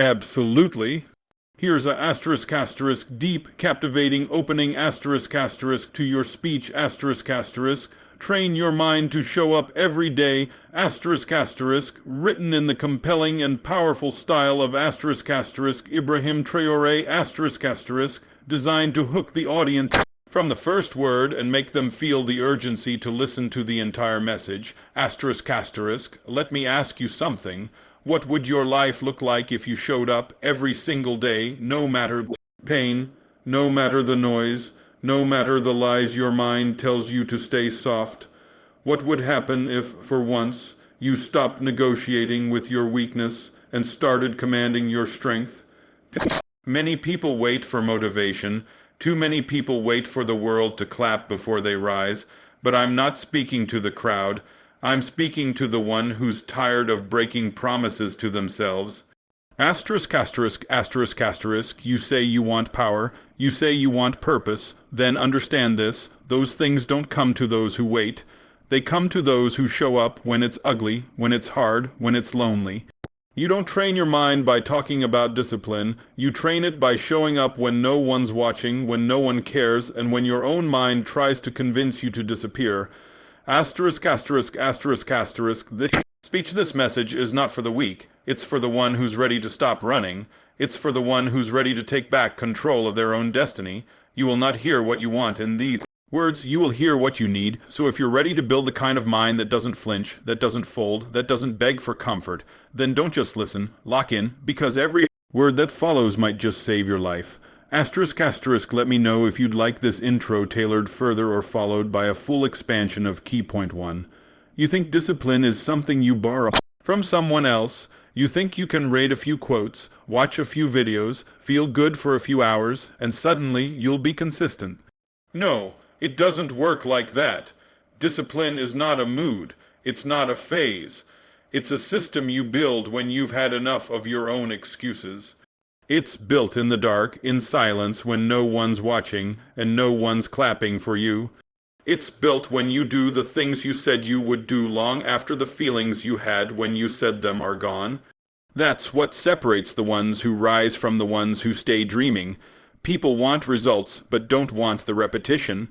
Absolutely. Here's a asterisk asterisk deep, captivating opening asterisk asterisk to your speech asterisk asterisk. Train your mind to show up every day asterisk asterisk, written in the compelling and powerful style of asterisk asterisk Ibrahim TRAORE asterisk asterisk, designed to hook the audience from the first word and make them feel the urgency to listen to the entire message asterisk asterisk. Let me ask you something. What would your life look like if you showed up every single day, no matter the pain, no matter the noise, no matter the lies your mind tells you to stay soft? What would happen if, for once, you stopped negotiating with your weakness and started commanding your strength? Many people wait for motivation. Too many people wait for the world to clap before they rise. But I'm not speaking to the crowd. I'm speaking to the one who's tired of breaking promises to themselves. Asterisk asterisk asterisk asterisk, you say you want power, you say you want purpose, then understand this, those things don't come to those who wait. They come to those who show up when it's ugly, when it's hard, when it's lonely. You don't train your mind by talking about discipline, you train it by showing up when no one's watching, when no one cares, and when your own mind tries to convince you to disappear. Asterisk asterisk asterisk asterisk, this message is not for the weak. It's for the one who's ready to stop running. It's for the one who's ready to take back control of their own destiny. You will not hear what you want in these words, you will hear what you need. So if you're ready to build the kind of mind that doesn't flinch, that doesn't fold, that doesn't beg for comfort, then don't just listen, lock in, because every word that follows might just save your life. Asterisk asterisk, let me know if you'd like this intro tailored further or followed by a full expansion of key point 1. You think discipline is something you borrow from someone else. You think you can read a few quotes, watch a few videos, feel good for a few hours, and suddenly you'll be consistent. No, it doesn't work like that. Discipline is not a mood. It's not a phase. It's a system you build when you've had enough of your own excuses. It's built in the dark, in silence, when no one's watching and no one's clapping for you. It's built when you do the things you said you would do long after the feelings you had when you said them are gone. That's what separates the ones who rise from the ones who stay dreaming. People want results, but don't want the repetition.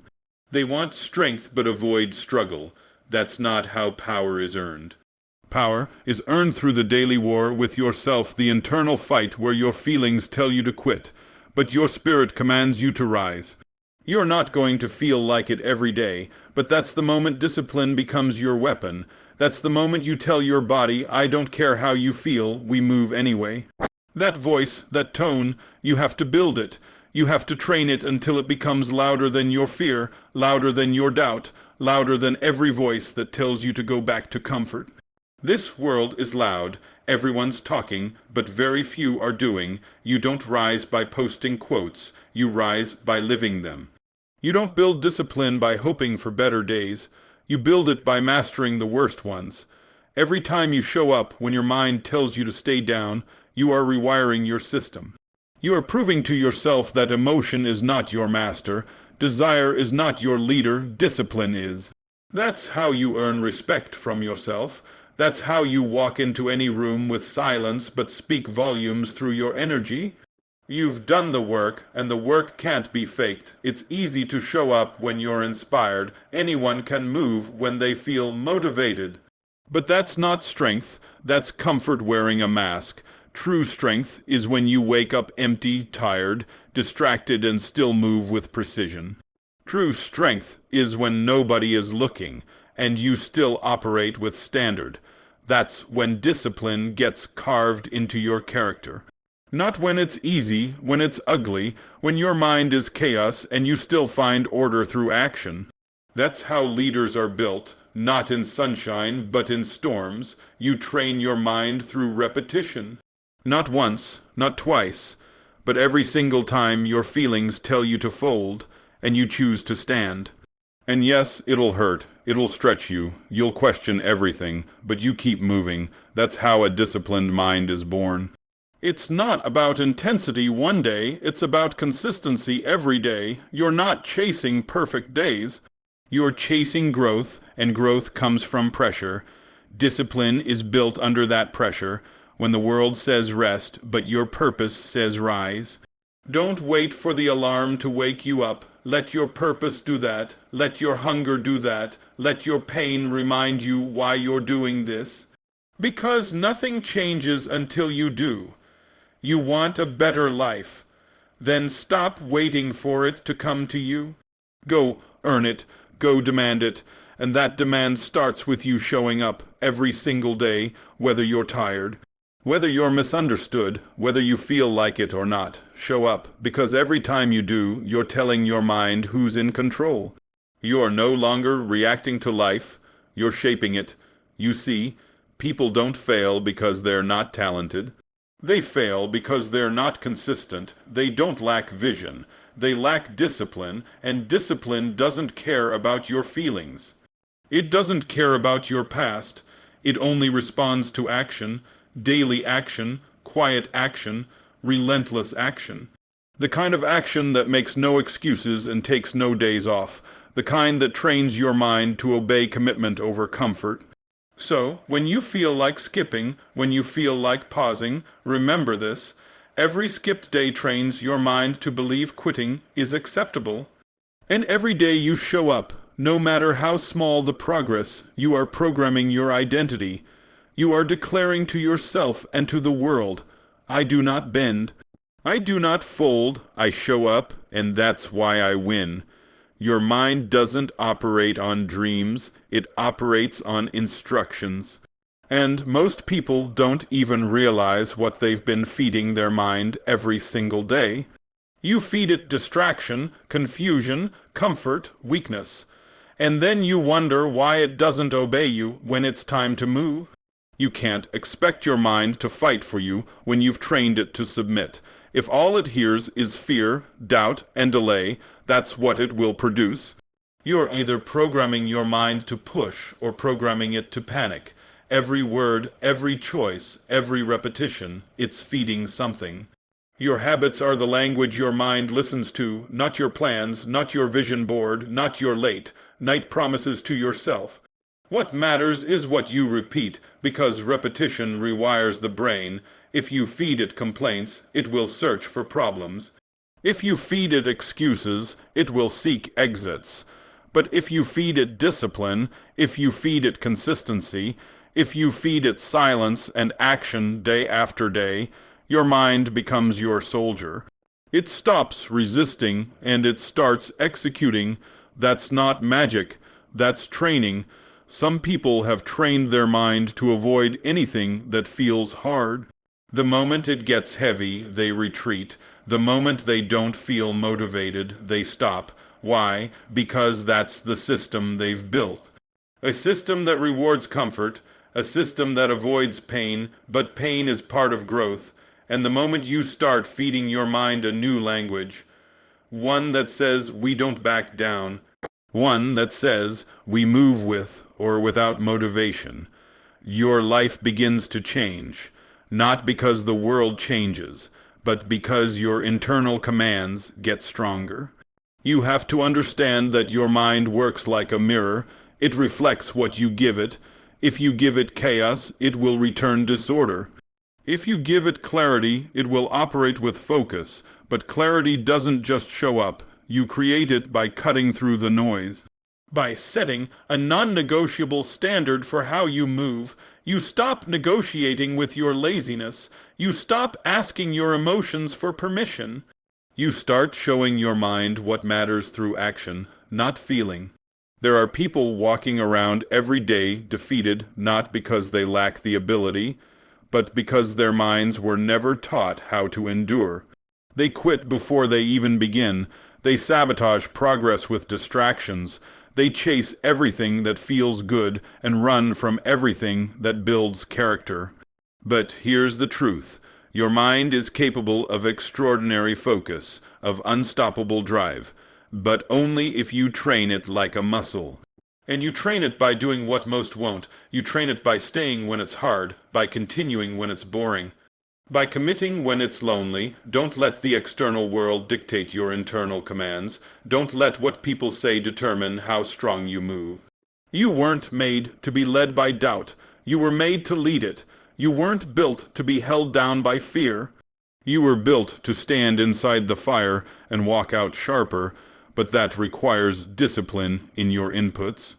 They want strength, but avoid struggle. That's not how power is earned. Power is earned through the daily war with yourself, the internal fight where your feelings tell you to quit, but your spirit commands you to rise. You're not going to feel like it every day, but that's the moment discipline becomes your weapon. That's the moment you tell your body, I don't care how you feel, we move anyway. That voice, that tone, you have to build it. You have to train it until it becomes louder than your fear, louder than your doubt, louder than every voice that tells you to go back to comfort. This world is loud, everyone's talking, but very few are doing. You don't rise by posting quotes, you rise by living them. You don't build discipline by hoping for better days, you build it by mastering the worst ones. Every time you show up when your mind tells you to stay down, you are rewiring your system. You are proving to yourself that emotion is not your master, desire is not your leader, discipline is. That's how you earn respect from yourself. That's how you walk into any room with silence but speak volumes through your energy. You've done the work, and the work can't be faked. It's easy to show up when you're inspired. Anyone can move when they feel motivated. But that's not strength, that's comfort wearing a mask. True strength is when you wake up empty, tired, distracted, and still move with precision. True strength is when nobody is looking, and you still operate with standard. That's when discipline gets carved into your character. Not when it's easy, when it's ugly, when your mind is chaos and you still find order through action. That's how leaders are built, not in sunshine, but in storms. You train your mind through repetition. Not once, not twice, but every single time your feelings tell you to fold, and you choose to stand. And yes, it'll hurt, it'll stretch you, you'll question everything, but you keep moving. That's how a disciplined mind is born. It's not about intensity one day, it's about consistency every day. You're not chasing perfect days. You're chasing growth, and growth comes from pressure. Discipline is built under that pressure. when the world says rest, but your purpose says rise. Don't wait for the alarm to wake you up. Let your purpose do that. Let your hunger do that. Let your pain remind you why you're doing this. Because nothing changes until you do. You want a better life. Then stop waiting for it to come to you. Go earn it. Go demand it. And that demand starts with you showing up every single day, whether you're tired, whether you're misunderstood, whether you feel like it or not. Show up, because every time you do, you're telling your mind who's in control. You are no longer reacting to life, you're shaping it. You see, people don't fail because they're not talented. They fail because they're not consistent. They don't lack vision. They lack discipline, and discipline doesn't care about your feelings. It doesn't care about your past. It only responds to action, daily action, quiet action, relentless action. The kind of action that makes no excuses and takes no days off. The kind that trains your mind to obey commitment over comfort. So, when you feel like skipping, when you feel like pausing, remember this. Every skipped day trains your mind to believe quitting is acceptable. And every day you show up, no matter how small the progress, you are programming your identity. You are declaring to yourself and to the world, I do not bend. I do not fold. I show up, and that's why I win. Your mind doesn't operate on dreams. It operates on instructions. And most people don't even realize what they've been feeding their mind every single day. You feed it distraction, confusion, comfort, weakness. And then you wonder why it doesn't obey you when it's time to move. You can't expect your mind to fight for you when you've trained it to submit. If all it hears is fear, doubt, and delay, that's what it will produce. You're either programming your mind to push or programming it to panic. Every word, every choice, every repetition, it's feeding something. Your habits are the language your mind listens to, not your plans, not your vision board, not your late night promises to yourself. What matters is what you repeat, because repetition rewires the brain. If you feed it complaints, it will search for problems. If you feed it excuses, it will seek exits. But if you feed it discipline, if you feed it consistency, if you feed it silence and action day after day, your mind becomes your soldier. It stops resisting and it starts executing. That's not magic. That's training. Some people have trained their mind to avoid anything that feels hard. The moment it gets heavy, they retreat. The moment they don't feel motivated, they stop. Why? Because that's the system they've built. A system that rewards comfort, a system that avoids pain, but pain is part of growth. And the moment you start feeding your mind a new language, one that says we don't back down, one that says we move with or without motivation, your life begins to change, not because the world changes, but because your internal commands get stronger. You have to understand that your mind works like a mirror. It reflects what you give it. If you give it chaos, it will return disorder. If you give it clarity, it will operate with focus. But clarity doesn't just show up. You create it by cutting through the noise. By setting a non-negotiable standard for how you move, you stop negotiating with your laziness. You stop asking your emotions for permission. You start showing your mind what matters through action, not feeling. There are people walking around every day defeated not because they lack the ability, but because their minds were never taught how to endure. They quit before they even begin. They sabotage progress with distractions. They chase everything that feels good and run from everything that builds character. But here's the truth. Your mind is capable of extraordinary focus, of unstoppable drive, but only if you train it like a muscle. And you train it by doing what most won't. You train it by staying when it's hard, by continuing when it's boring, by committing when it's lonely. Don't let the external world dictate your internal commands. Don't let what people say determine how strong you move. You weren't made to be led by doubt. You were made to lead it. You weren't built to be held down by fear. You were built to stand inside the fire and walk out sharper, but that requires discipline in your inputs.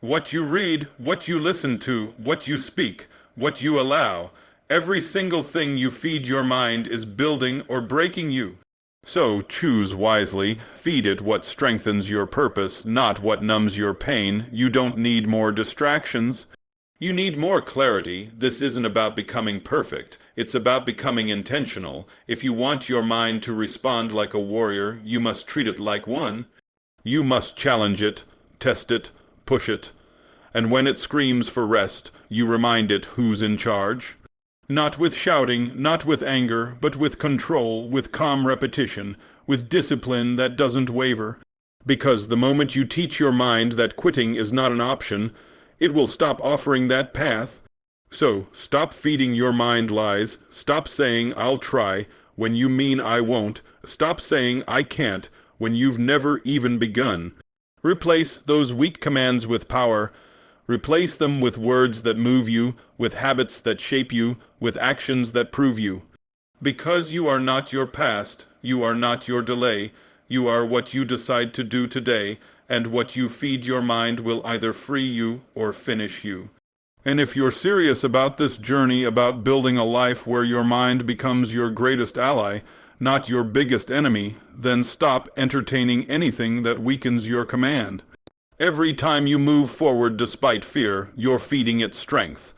What you read, what you listen to, what you speak, what you allow, every single thing you feed your mind is building or breaking you. So choose wisely, feed it what strengthens your purpose, not what numbs your pain. You don't need more distractions. You need more clarity. This isn't about becoming perfect. It's about becoming intentional. If you want your mind to respond like a warrior, you must treat it like one. You must challenge it, test it, push it. And when it screams for rest, you remind it who's in charge. Not with shouting, not with anger, but with control, with calm repetition, with discipline that doesn't waver. Because the moment you teach your mind that quitting is not an option, it will stop offering that path. So, stop feeding your mind lies. Stop saying, I'll try, when you mean I won't. Stop saying, I can't, when you've never even begun. Replace those weak commands with power. Replace them with words that move you, with habits that shape you, with actions that prove you. Because you are not your past, you are not your delay. You are what you decide to do today, and what you feed your mind will either free you or finish you. And if you're serious about this journey, about building a life where your mind becomes your greatest ally, not your biggest enemy, then stop entertaining anything that weakens your command. Every time you move forward despite fear, you're feeding it strength.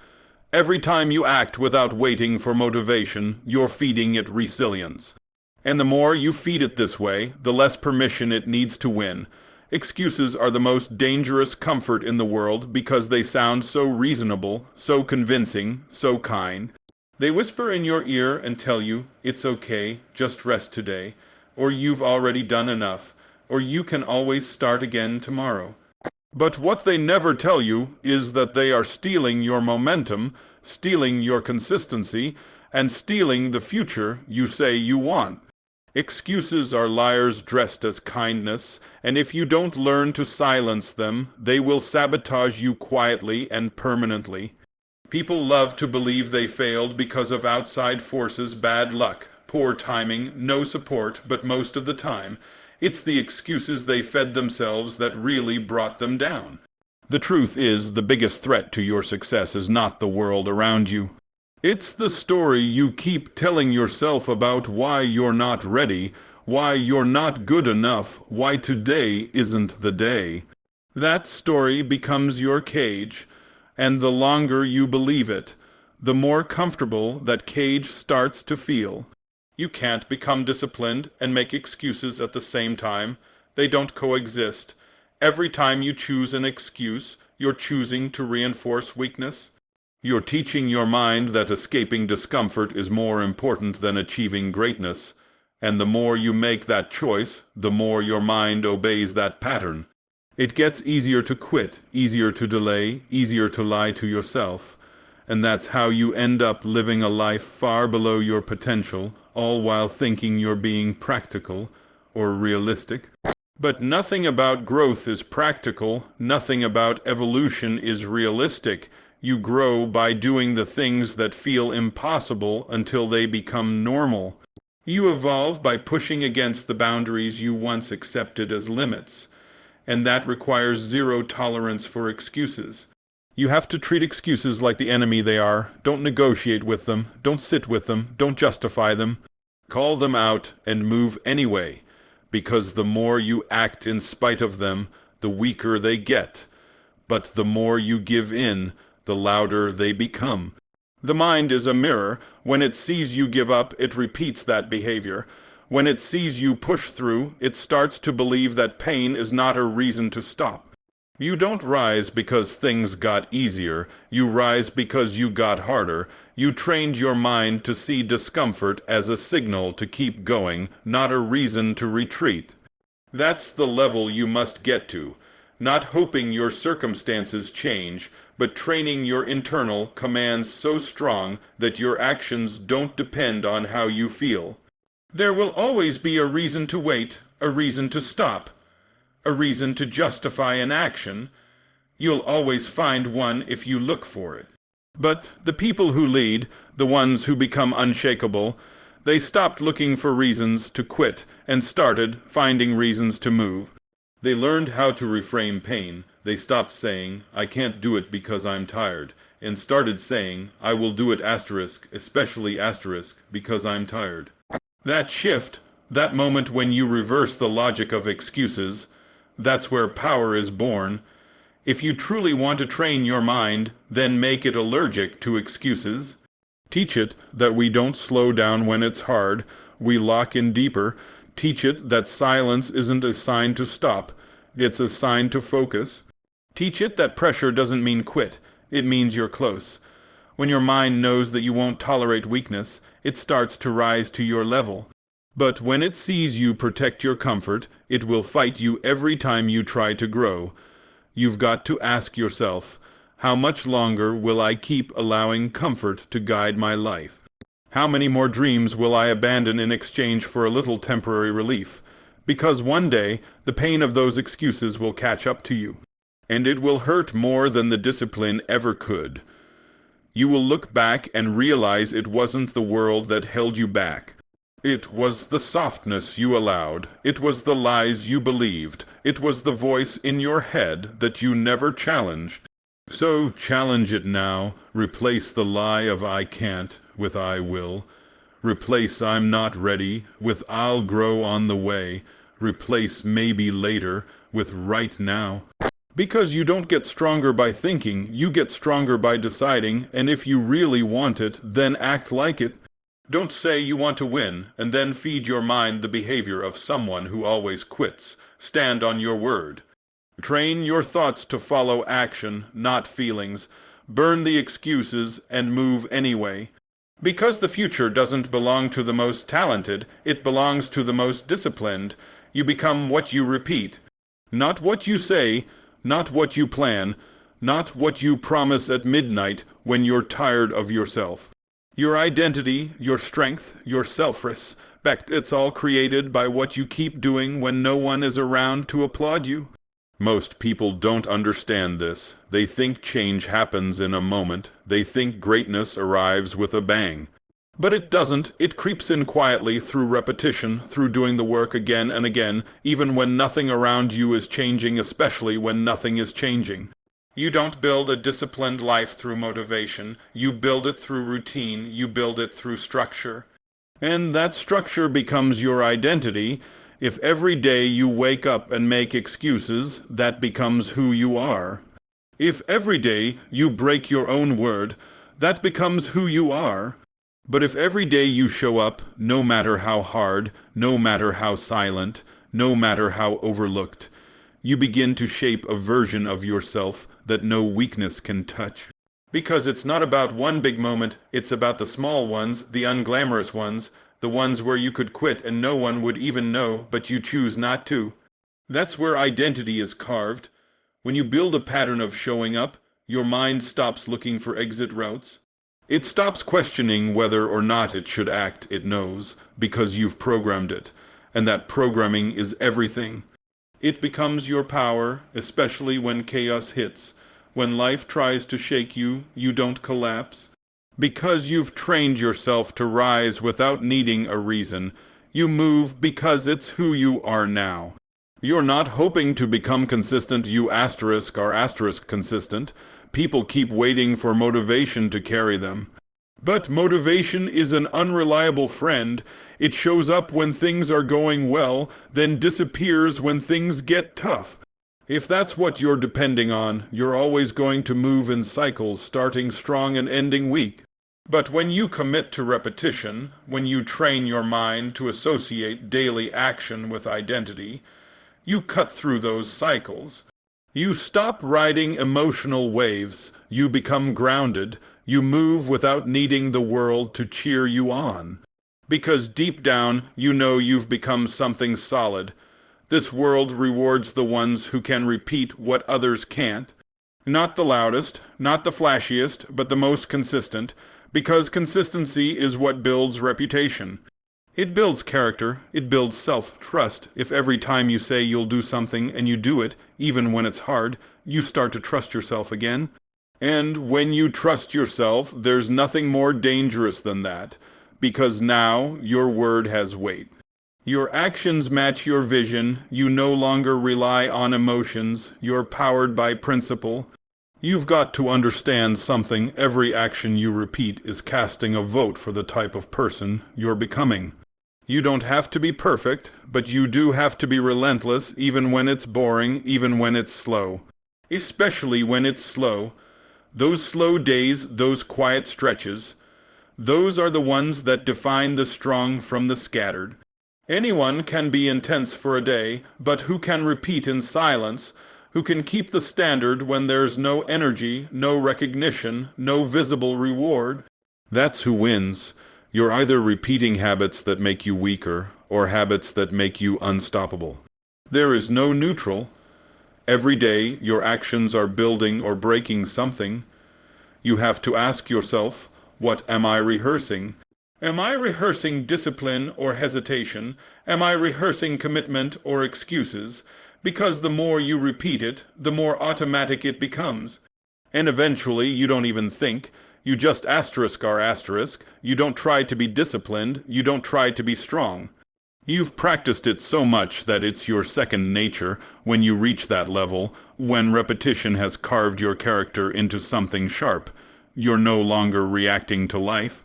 Every time you act without waiting for motivation, you're feeding it resilience. And the more you feed it this way, the less permission it needs to win. Excuses are the most dangerous comfort in the world because they sound so reasonable, so convincing, so kind. They whisper in your ear and tell you, it's okay, just rest today, or you've already done enough, or you can always start again tomorrow. But what they never tell you is that they are stealing your momentum, stealing your consistency, and stealing the future you say you want. Excuses are liars dressed as kindness, and if you don't learn to silence them, they will sabotage you quietly and permanently. People love to believe they failed because of outside forces, bad luck, poor timing, no support, but most of the time, it's the excuses they fed themselves that really brought them down. The truth is, the biggest threat to your success is not the world around you. It's the story you keep telling yourself about why you're not ready, why you're not good enough, why today isn't the day. That story becomes your cage, and the longer you believe it, the more comfortable that cage starts to feel. You can't become disciplined and make excuses at the same time. They don't coexist. Every time you choose an excuse, you're choosing to reinforce weakness. You're teaching your mind that escaping discomfort is more important than achieving greatness. And the more you make that choice, the more your mind obeys that pattern. It gets easier to quit, easier to delay, easier to lie to yourself. And that's how you end up living a life far below your potential, all while thinking you're being practical or realistic. But nothing about growth is practical. Nothing about evolution is realistic. You grow by doing the things that feel impossible until they become normal. You evolve by pushing against the boundaries you once accepted as limits. And that requires zero tolerance for excuses. You have to treat excuses like the enemy they are. Don't negotiate with them. Don't sit with them. Don't justify them. Call them out and move anyway. Because the more you act in spite of them, the weaker they get. But the more you give in, the louder they become. The mind is a mirror. When it sees you give up, it repeats that behavior. When it sees you push through, it starts to believe that pain is not a reason to stop. You don't rise because things got easier. You rise because you got harder. You trained your mind to see discomfort as a signal to keep going, not a reason to retreat. That's the level you must get to. Not hoping your circumstances change, but training your internal commands so strong that your actions don't depend on how you feel. There will always be a reason to wait, a reason to stop, a reason to justify an action. You'll always find one if you look for it. But the people who lead, the ones who become unshakable, they stopped looking for reasons to quit and started finding reasons to move. They learned how to reframe pain. They stopped saying, I can't do it because I'm tired, and started saying, I will do it especially because I'm tired. That shift, that moment when you reverse the logic of excuses, that's where power is born. If you truly want to train your mind, then make it allergic to excuses. Teach it that we don't slow down when it's hard, we lock in deeper. Teach it that silence isn't a sign to stop, it's a sign to focus. Teach it that pressure doesn't mean quit, it means you're close. When your mind knows that you won't tolerate weakness, it starts to rise to your level. But when it sees you protect your comfort, it will fight you every time you try to grow. You've got to ask yourself, how much longer will I keep allowing comfort to guide my life? How many more dreams will I abandon in exchange for a little temporary relief? Because one day, the pain of those excuses will catch up to you, and it will hurt more than the discipline ever could. You will look back and realize it wasn't the world that held you back. It was the softness you allowed. It was the lies you believed. It was the voice in your head that you never challenged. So challenge it now. Replace the lie of I can't with I will. Replace I'm not ready with I'll grow on the way. Replace maybe later with right now. Because you don't get stronger by thinking, you get stronger by deciding, and if you really want it, then act like it. Don't say you want to win, and then feed your mind the behavior of someone who always quits. Stand on your word. Train your thoughts to follow action, not feelings. Burn the excuses and move anyway. Because the future doesn't belong to the most talented, it belongs to the most disciplined. You become what you repeat. Not what you say, not what you plan, not what you promise at midnight when you're tired of yourself. Your identity, your strength, your self-respect, it's all created by what you keep doing when no one is around to applaud you. Most people don't understand this. They think change happens in a moment. They think greatness arrives with a bang. But it doesn't. It creeps in quietly through repetition, through doing the work again and again, even when nothing around you is changing, especially when nothing is changing. You don't build a disciplined life through motivation. You build it through routine. You build it through structure. And that structure becomes your identity. If every day you wake up and make excuses, that becomes who you are. If every day you break your own word, that becomes who you are. But if every day you show up, no matter how hard, no matter how silent, no matter how overlooked, you begin to shape a version of yourself that no weakness can touch. Because it's not about one big moment, it's about the small ones, the unglamorous ones, the ones where you could quit and no one would even know, but you choose not to. That's where identity is carved. When you build a pattern of showing up, your mind stops looking for exit routes. It stops questioning whether or not it should act it knows, because you've programmed it, and that programming is everything. It becomes your power, especially when chaos hits. When life tries to shake you, you don't collapse. Because you've trained yourself to rise without needing a reason, you move because it's who you are now. You're not hoping to become consistent, you are consistent. People keep waiting for motivation to carry them. But motivation is an unreliable friend. It shows up when things are going well, then disappears when things get tough. If that's what you're depending on, you're always going to move in cycles, starting strong and ending weak. But when you commit to repetition, when you train your mind to associate daily action with identity, you cut through those cycles. You stop riding emotional waves. You become grounded. You move without needing the world to cheer you on. Because deep down, you know you've become something solid. This world rewards the ones who can repeat what others can't. Not the loudest, not the flashiest, but the most consistent, because consistency is what builds reputation. It builds character, it builds self-trust. If every time you say you'll do something and you do it, even when it's hard, you start to trust yourself again. And when you trust yourself, there's nothing more dangerous than that, because now your word has weight. Your actions match your vision, you no longer rely on emotions, you're powered by principle. You've got to understand something. Every action you repeat is casting a vote for the type of person you're becoming. You don't have to be perfect, but you do have to be relentless, even when it's boring, even when it's slow. Especially when it's slow. Those slow days, those quiet stretches, those are the ones that define the strong from the scattered. Anyone can be intense for a day, but who can repeat in silence, who can keep the standard when there's no energy, no recognition, no visible reward? That's who wins. You're either repeating habits that make you weaker, or habits that make you unstoppable. There is no neutral. Every day, your actions are building or breaking something. You have to ask yourself, what am I rehearsing? Am I rehearsing discipline or hesitation? Am I rehearsing commitment or excuses? Because the more you repeat it, the more automatic it becomes. And eventually, you don't even think. You just asterisk our asterisk. You don't try to be disciplined. You don't try to be strong. You've practiced it so much that it's your second nature. When you reach that level, when repetition has carved your character into something sharp, you're no longer reacting to life.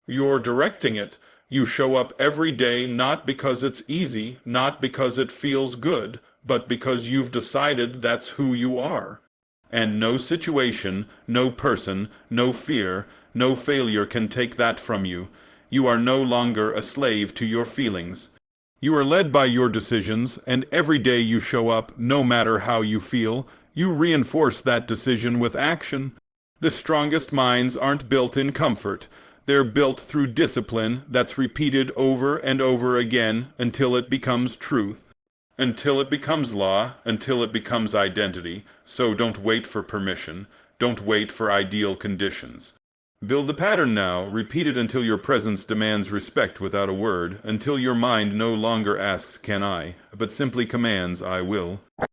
You're directing it. You show up every day not because it's easy, not because it feels good, but because you've decided that's who you are. And no situation, no person, no fear, no failure can take that from you. You are no longer a slave to your feelings. You are led by your decisions, and every day you show up, no matter how you feel, you reinforce that decision with action. The strongest minds aren't built in comfort. They're built through discipline that's repeated over and over again until it becomes truth, until it becomes law, until it becomes identity. So don't wait for permission. Don't wait for ideal conditions. Build the pattern now. Repeat it until your presence demands respect without a word, until your mind no longer asks, can I, but simply commands, I will.